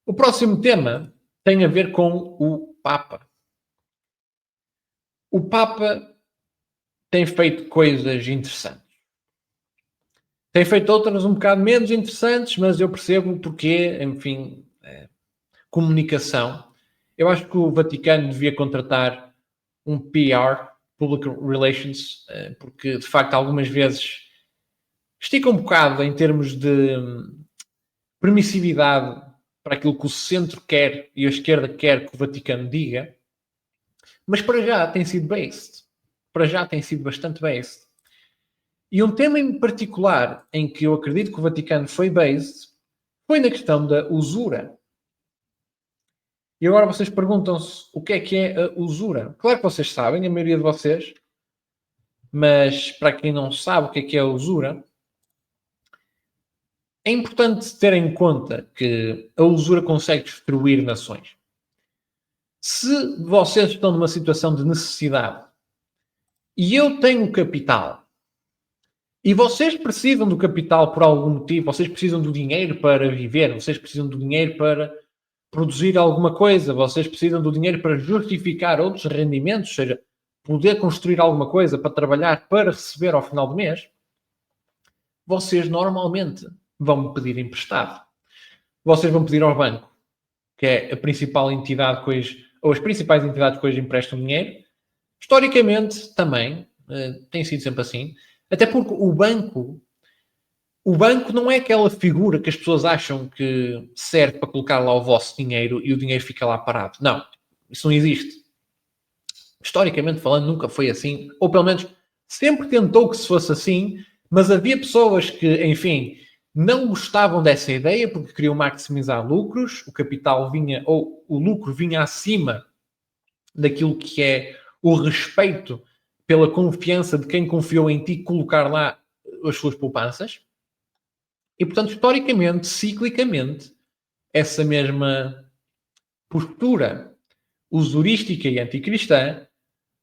O próximo tema tem a ver com o Papa. O Papa tem feito coisas interessantes. Tem feito outras um bocado menos interessantes, mas eu percebo porque, enfim, comunicação. Eu acho que o Vaticano devia contratar um PR, Public Relations, porque, de facto, algumas vezes estica um bocado em termos de permissividade para aquilo que o centro quer e a esquerda quer que o Vaticano diga, mas para já tem sido based. Para já tem sido bastante based. E um tema em particular em que eu acredito que o Vaticano foi based foi na questão da usura. E agora vocês perguntam-se o que é a usura. Claro que vocês sabem, a maioria de vocês, mas para quem não sabe o que é a usura, é importante ter em conta que a usura consegue destruir nações. Se vocês estão numa situação de necessidade e eu tenho capital e vocês precisam do capital por algum motivo, vocês precisam do dinheiro para viver, vocês precisam do dinheiro para produzir alguma coisa, vocês precisam do dinheiro para justificar outros rendimentos, ou seja, poder construir alguma coisa para trabalhar para receber ao final do mês, vocês normalmente vão me pedir emprestado. Vocês vão pedir ao banco, que é a principal entidade que hoje, ou as principais entidades que hoje emprestam dinheiro. Historicamente, também, tem sido sempre assim. Até porque o banco não é aquela figura que as pessoas acham que serve para colocar lá o vosso dinheiro e o dinheiro fica lá parado. Não, isso não existe. Historicamente falando, nunca foi assim. Ou pelo menos sempre tentou que se fosse assim, mas havia pessoas que, enfim, não gostavam dessa ideia porque queriam maximizar lucros, o capital vinha, ou o lucro vinha acima daquilo que é o respeito pela confiança de quem confiou em ti colocar lá as suas poupanças. E, portanto, historicamente, ciclicamente, essa mesma postura usurística e anticristã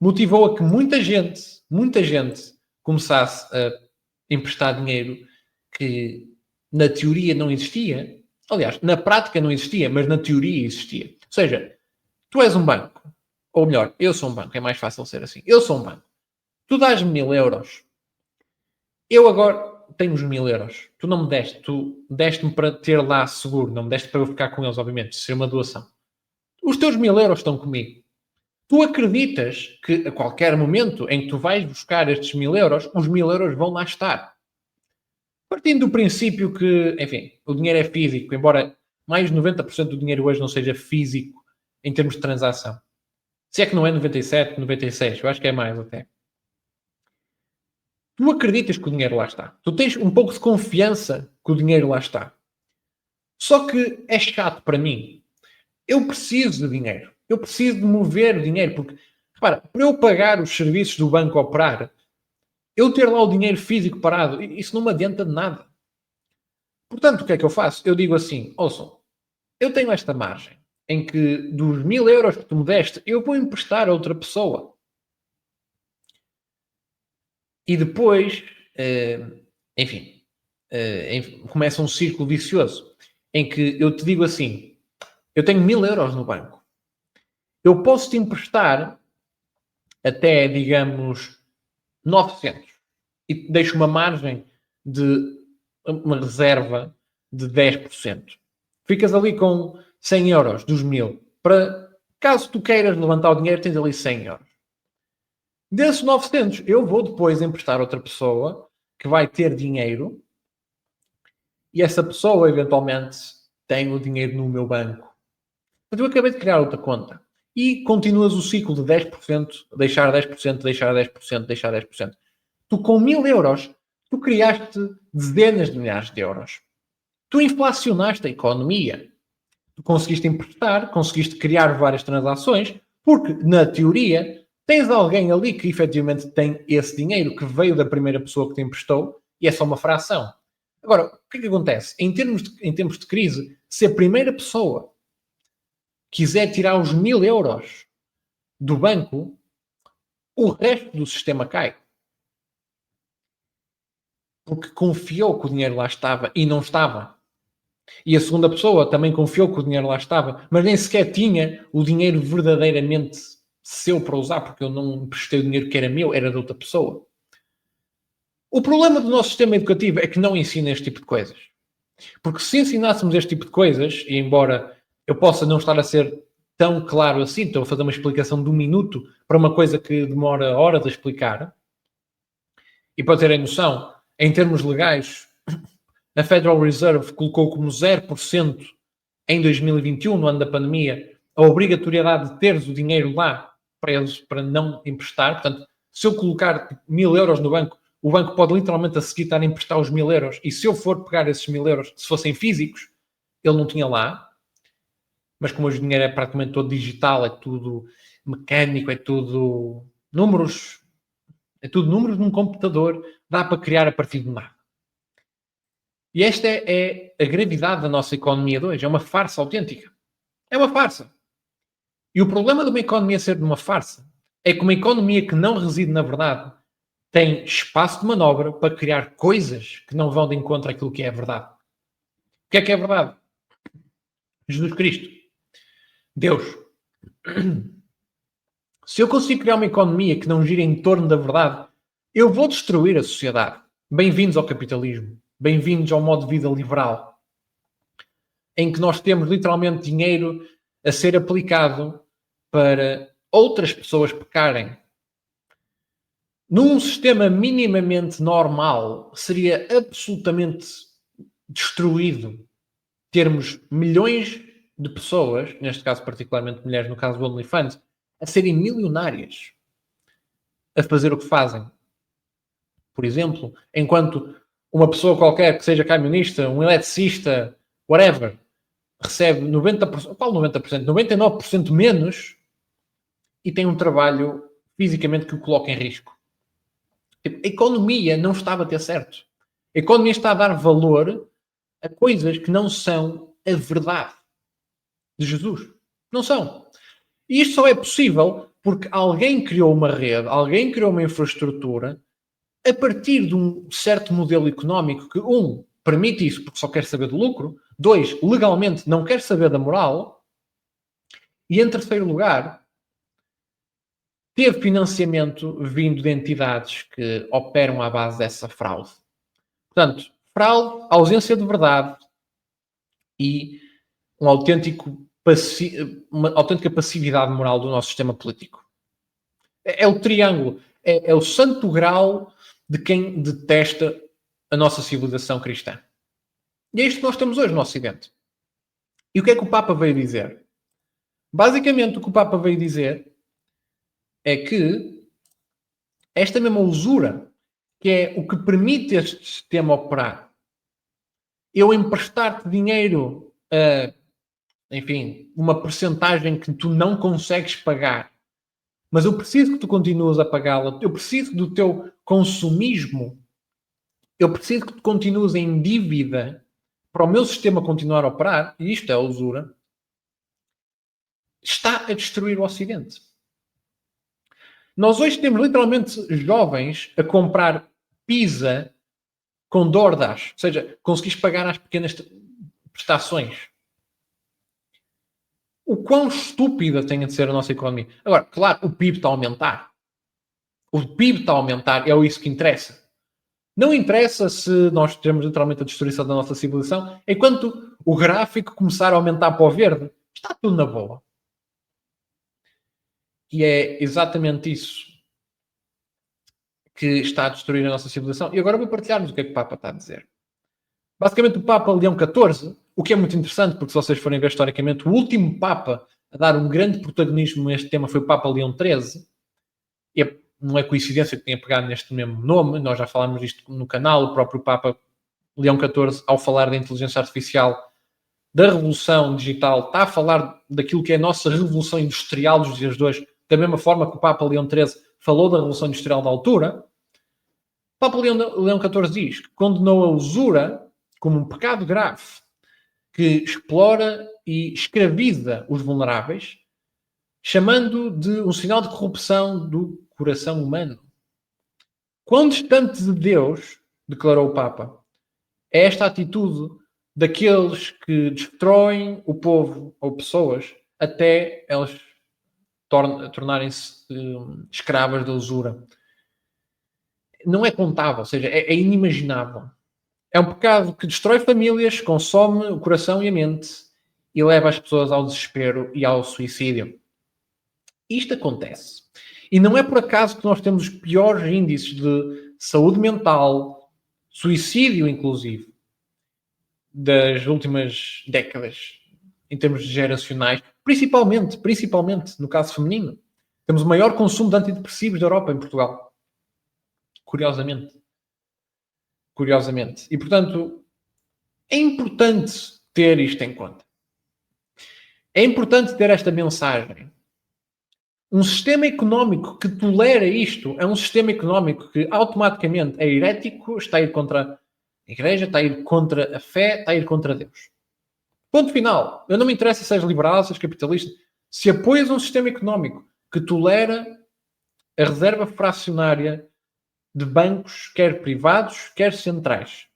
motivou a que muita gente começasse a emprestar dinheiro que na teoria não existia. Aliás, na prática não existia, mas na teoria existia. Ou seja, tu és um banco. Ou melhor, eu sou um banco. É mais fácil ser assim. Eu sou um banco. Tu dás-me 1000 euros. Eu agora tenho os 1000 euros. Tu não me deste. Tu deste-me para ter lá seguro. Não me deste para eu ficar com eles, obviamente. Isso seria uma doação. Os teus 1000 euros estão comigo. Tu acreditas que a qualquer momento em que tu vais buscar estes 1000 euros, os 1000 euros vão lá estar. Partindo do princípio que, enfim, o dinheiro é físico, embora mais de 90% do dinheiro hoje não seja físico em termos de transação. Se é que não é 97, 96, eu acho que é mais até. Tu acreditas que o dinheiro lá está. Tu tens um pouco de confiança que o dinheiro lá está. Só que é chato para mim. Eu preciso de dinheiro. Eu preciso de mover dinheiro, porque, repara, para eu pagar os serviços do banco operar, eu ter lá o dinheiro físico parado, isso não me adianta de nada. Portanto, o que é que eu faço? Eu digo assim, ouçam, eu tenho esta margem, em que dos 1000 euros que tu me deste, eu vou emprestar a outra pessoa. E depois, enfim, começa um círculo vicioso, em que eu te digo assim, eu tenho 1000 euros no banco. Eu posso te emprestar até, digamos, 900 e deixo uma margem de uma reserva de 10%. Ficas ali com 100 euros dos 1000. Para, caso tu queiras levantar o dinheiro, tens ali 100 euros. Desses 900, eu vou depois emprestar a outra pessoa que vai ter dinheiro e essa pessoa, eventualmente, tem o dinheiro no meu banco. Mas eu acabei de criar outra conta. E continuas o ciclo de 10%, deixar 10%, deixar 10%, deixar 10%. Tu, com 1000 euros, tu criaste dezenas de milhares de euros. Tu inflacionaste a economia. Tu conseguiste emprestar, conseguiste criar várias transações, porque, na teoria, tens alguém ali que efetivamente tem esse dinheiro que veio da primeira pessoa que te emprestou e é só uma fração. Agora, o que é que acontece? Em tempos de crise, se a primeira pessoa quiser tirar os 1000 euros do banco, o resto do sistema cai. Porque confiou que o dinheiro lá estava e não estava. E a segunda pessoa também confiou que o dinheiro lá estava, mas nem sequer tinha o dinheiro verdadeiramente seu para usar, porque eu não emprestei o dinheiro que era meu, era de outra pessoa. O problema do nosso sistema educativo é que não ensina este tipo de coisas. Porque se ensinássemos este tipo de coisas, e embora eu possa não estar a ser tão claro assim, estou a fazer uma explicação de 1 minuto para uma coisa que demora horas a explicar, e para terem noção, em termos legais, a Federal Reserve colocou como 0% em 2021, no ano da pandemia, a obrigatoriedade de teres o dinheiro lá para eles, para não emprestar. Portanto, se eu colocar 1.000 euros no banco, o banco pode literalmente a seguir estar a emprestar os 1.000 euros. E se eu for pegar esses 1.000 euros, se fossem físicos, ele não tinha lá. Mas como hoje o dinheiro é praticamente todo digital, é tudo mecânico, é tudo números num computador, dá para criar a partir de nada. E esta é a gravidade da nossa economia de hoje. É uma farsa autêntica. É uma farsa. E o problema de uma economia ser de uma farsa é que uma economia que não reside na verdade tem espaço de manobra para criar coisas que não vão de encontro àquilo que é a verdade. O que é verdade? Jesus Cristo. Deus. Se eu consigo criar uma economia que não gira em torno da verdade, eu vou destruir a sociedade. Bem-vindos ao capitalismo. Bem-vindos ao modo de vida liberal, em que nós temos literalmente dinheiro a ser aplicado para outras pessoas pecarem. Num sistema minimamente normal, seria absolutamente destruído termos milhões de pessoas, neste caso particularmente mulheres, no caso do OnlyFans, a serem milionárias, a fazer o que fazem. Por exemplo, enquanto uma pessoa qualquer que seja camionista, um eletricista, whatever, recebe 90%, qual 90%? 99% menos e tem um trabalho fisicamente que o coloca em risco. A economia não estava a ter certo. A economia está a dar valor a coisas que não são a verdade de Jesus. Não são. E isto só é possível porque alguém criou uma rede, alguém criou uma infraestrutura a partir de um certo modelo económico que, permite isso porque só quer saber do lucro, 2, legalmente não quer saber da moral, e em terceiro lugar, teve financiamento vindo de entidades que operam à base dessa fraude. Portanto, fraude, ausência de verdade e uma autêntica passividade moral do nosso sistema político. É o triângulo, é o santo grau de quem detesta a nossa civilização cristã. E é isto que nós temos hoje no Ocidente. E o que é que o Papa veio dizer? Basicamente, o que o Papa veio dizer é que esta mesma usura, que é o que permite este sistema operar, eu emprestar-te dinheiro a, enfim, uma percentagem que tu não consegues pagar, mas eu preciso que tu continues a pagá-la, eu preciso do teu consumismo, eu preciso que tu continues em dívida para o meu sistema continuar a operar, e isto é a usura, está a destruir o Ocidente. Nós hoje temos literalmente jovens a comprar pizza com DoorDash, ou seja, conseguis pagar as pequenas prestações. O quão estúpida tem de ser a nossa economia. Agora, claro, o PIB está a aumentar. O PIB está a aumentar, é isso que interessa. Não interessa se nós temos literalmente a destruição da nossa civilização, enquanto o gráfico começar a aumentar para o verde, está tudo na boa. E é exatamente isso que está a destruir a nossa civilização. E agora vou partilhar-vos o que é que o Papa está a dizer. Basicamente, o Papa Leão XIV, o que é muito interessante, porque se vocês forem ver historicamente, o último Papa a dar um grande protagonismo a este tema foi o Papa Leão XIII. E não é coincidência que tenha pegado neste mesmo nome, nós já falámos disto no canal, o próprio Papa Leão XIV, ao falar da inteligência artificial, da revolução digital, está a falar daquilo que é a nossa revolução industrial dos dias de hoje, da mesma forma que o Papa Leão XIII falou da revolução industrial da altura. O Papa Leão XIV diz que condenou a usura como um pecado grave que explora e escraviza os vulneráveis, chamando de um sinal de corrupção do coração humano. Quão distante de Deus, declarou o Papa, é esta atitude daqueles que destroem o povo ou pessoas até elas tornarem-se escravas da usura. Não é contável, ou seja, é inimaginável. É um pecado que destrói famílias, consome o coração e a mente e leva as pessoas ao desespero e ao suicídio. Isto acontece. E não é por acaso que nós temos os piores índices de saúde mental, suicídio inclusive, das últimas décadas, em termos geracionais, principalmente no caso feminino. Temos o maior consumo de antidepressivos da Europa em Portugal. Curiosamente. E, portanto, é importante ter isto em conta. É importante ter esta mensagem. Um sistema económico que tolera isto é um sistema económico que automaticamente é herético, está a ir contra a Igreja, está a ir contra a fé, está a ir contra Deus. Ponto final. Eu não me interessa se és liberal, se és capitalista. Se apoias um sistema económico que tolera a reserva fracionária de bancos, quer privados, quer centrais.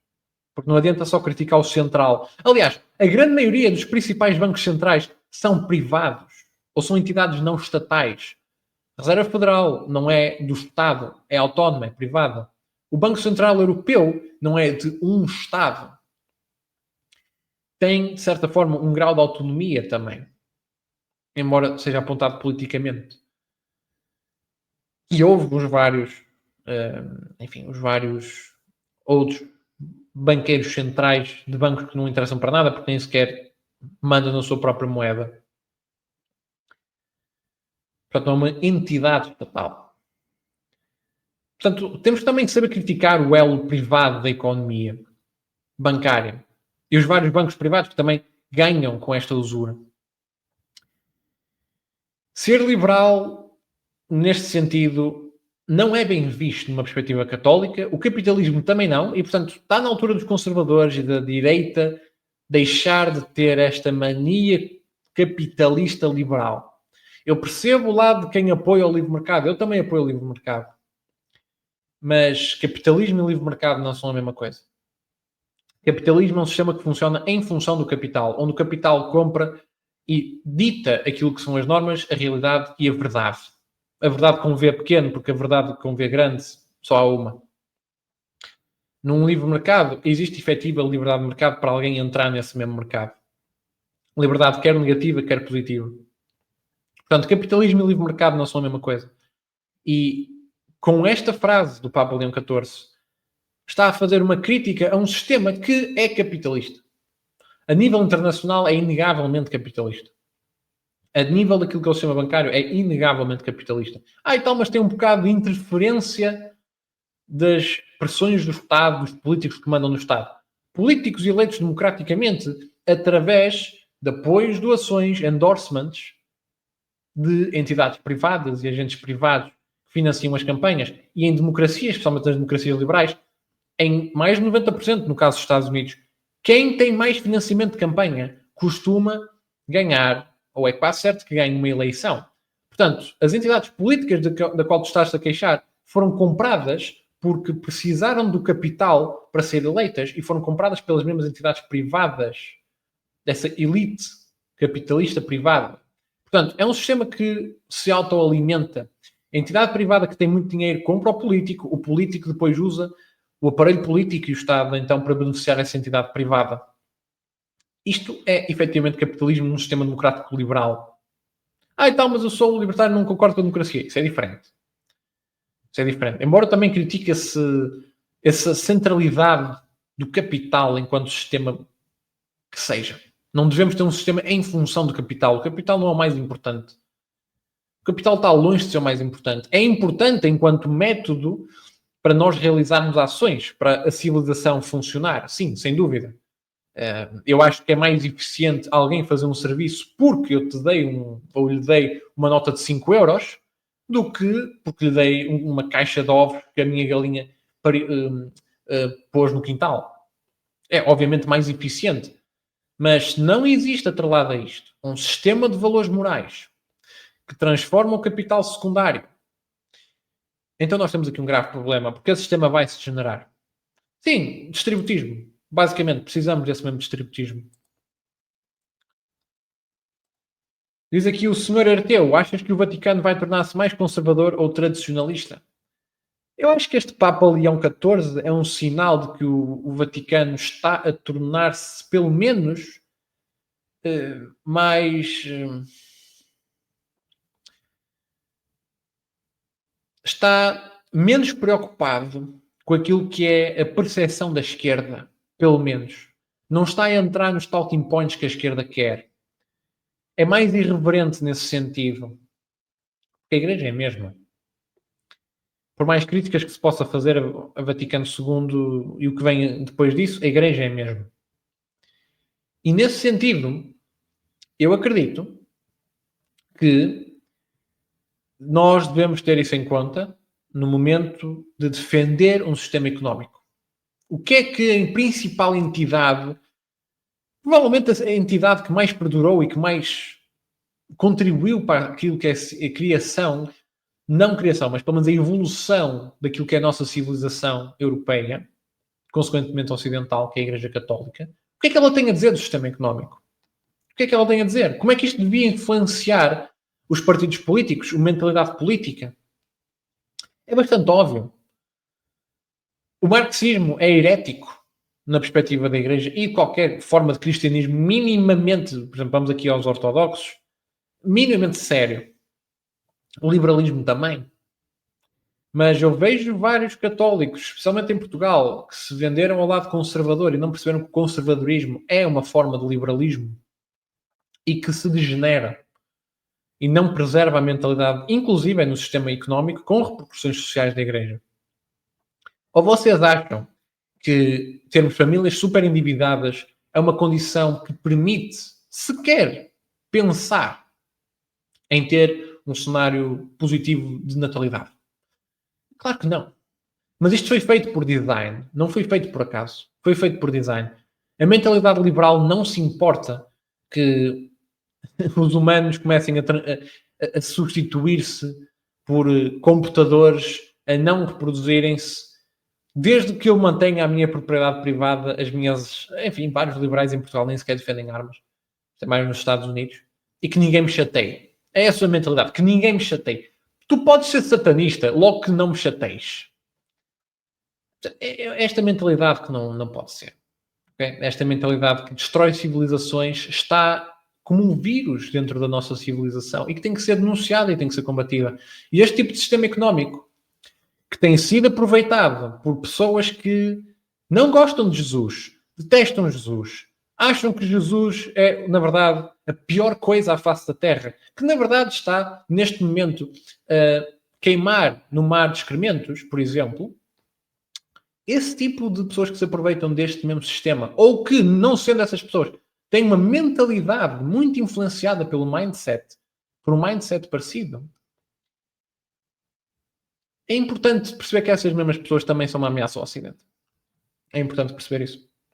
Porque não adianta só criticar o central. Aliás, a grande maioria dos principais bancos centrais são privados ou são entidades não estatais. A Reserva Federal não é do Estado, é autónoma, é privada. O Banco Central Europeu não é de um Estado. Tem, de certa forma, um grau de autonomia também, embora seja apontado politicamente. E houve os vários outros banqueiros centrais de bancos que não interessam para nada, porque nem sequer mandam na sua própria moeda. Portanto, não é uma entidade estatal. Portanto, temos também que saber criticar o elo privado da economia bancária e os vários bancos privados que também ganham com esta usura. Ser liberal, neste sentido, não é bem visto numa perspectiva católica, o capitalismo também não, e, portanto, está na altura dos conservadores e da direita deixar de ter esta mania capitalista liberal. Eu percebo o lado de quem apoia o livre mercado, eu também apoio o livre mercado. Mas capitalismo e livre mercado não são a mesma coisa. Capitalismo é um sistema que funciona em função do capital, onde o capital compra e dita aquilo que são as normas, a realidade e a verdade. A verdade com V pequeno, porque a verdade com V grande só há uma. Num livre mercado, existe efetiva liberdade de mercado para alguém entrar nesse mesmo mercado. Liberdade quer negativa, quer positiva. Portanto, capitalismo e livre mercado não são a mesma coisa. E com esta frase do Papa Leão XIV, está a fazer uma crítica a um sistema que é capitalista. A nível internacional é inegavelmente capitalista. A nível daquilo que é o sistema bancário é inegavelmente capitalista. E tal, mas tem um bocado de interferência das pressões do Estado, dos políticos que mandam no Estado. Políticos eleitos democraticamente através de apoios, doações, endorsements de entidades privadas e agentes privados que financiam as campanhas. E em democracias, especialmente nas democracias liberais, em mais de 90%, no caso dos Estados Unidos, quem tem mais financiamento de campanha costuma ganhar, ou é quase certo que ganha uma eleição. Portanto, as entidades políticas da qual tu estás a queixar foram compradas porque precisaram do capital para ser eleitas e foram compradas pelas mesmas entidades privadas dessa elite capitalista privada. Portanto, é um sistema que se autoalimenta. A entidade privada que tem muito dinheiro compra o político depois usa o aparelho político e o Estado, então, para beneficiar essa entidade privada. Isto é, efetivamente, capitalismo num sistema democrático liberal. Mas eu sou libertário e não concordo com a democracia. Isso é diferente. Embora também critique essa centralidade do capital enquanto sistema que seja. Não devemos ter um sistema em função do capital. O capital não é o mais importante. O capital está longe de ser o mais importante. É importante enquanto método para nós realizarmos ações, para a civilização funcionar. Sim, sem dúvida. Eu acho que é mais eficiente alguém fazer um serviço porque eu te dei ou lhe dei uma nota de 5 euros do que porque lhe dei uma caixa de ovos que a minha galinha pôs no quintal. É obviamente mais eficiente. Mas não existe atrelado a isto um sistema de valores morais que transforma o capital secundário. Então nós temos aqui um grave problema, porque esse sistema vai se degenerar. Sim, distributismo. Basicamente, precisamos desse mesmo distributismo. Diz aqui o senhor Arteu, achas que o Vaticano vai tornar-se mais conservador ou tradicionalista? Eu acho que este Papa Leão XIV é um sinal de que o Vaticano está a tornar-se, pelo menos, mais... está menos preocupado com aquilo que é a percepção da esquerda, pelo menos. Não está a entrar nos talking points que a esquerda quer. É mais irreverente nesse sentido. Porque a Igreja é a mesma. Por mais críticas que se possa fazer a Vaticano II e o que vem depois disso, a Igreja é a mesma. E nesse sentido, eu acredito que nós devemos ter isso em conta no momento de defender um sistema económico. O que é que a principal entidade, provavelmente a entidade que mais perdurou e que mais contribuiu para aquilo que é a criação, não criação, mas pelo menos a evolução daquilo que é a nossa civilização europeia, consequentemente ocidental, que é a Igreja Católica, o que é que ela tem a dizer do sistema económico? O que é que ela tem a dizer? Como é que isto devia influenciar os partidos políticos, a mentalidade política? É bastante óbvio. O marxismo é herético na perspectiva da Igreja e qualquer forma de cristianismo minimamente, por exemplo, vamos aqui aos ortodoxos, minimamente sério. O liberalismo também. Mas eu vejo vários católicos, especialmente em Portugal, que se venderam ao lado conservador e não perceberam que o conservadorismo é uma forma de liberalismo e que se degenera e não preserva a mentalidade, inclusive no sistema económico, com repercussões sociais da Igreja. Ou vocês acham que termos famílias super endividadas é uma condição que permite sequer pensar em ter um cenário positivo de natalidade? Claro que não. Mas isto foi feito por design, não foi feito por acaso. Foi feito por design. A mentalidade liberal não se importa que os humanos comecem a substituir-se por computadores, a não reproduzirem-se, desde que eu mantenha a minha propriedade privada, as minhas... Enfim, vários liberais em Portugal nem sequer defendem armas, até mais nos Estados Unidos, e que ninguém me chateie. É essa a mentalidade, que ninguém me chateie. Tu podes ser satanista, logo que não me chateies. Esta mentalidade que não pode ser. Okay? Esta mentalidade que destrói civilizações está como um vírus dentro da nossa civilização e que tem que ser denunciada e tem que ser combatida. E este tipo de sistema económico que tem sido aproveitado por pessoas que não gostam de Jesus, detestam Jesus, acham que Jesus é, na verdade, a pior coisa à face da Terra, que na verdade está, neste momento, a queimar no mar de excrementos, por exemplo. Esse tipo de pessoas que se aproveitam deste mesmo sistema, ou que, não sendo essas pessoas, têm uma mentalidade muito influenciada pelo mindset, por um mindset parecido, é importante perceber que essas mesmas pessoas também são uma ameaça ao Ocidente. É importante perceber isso.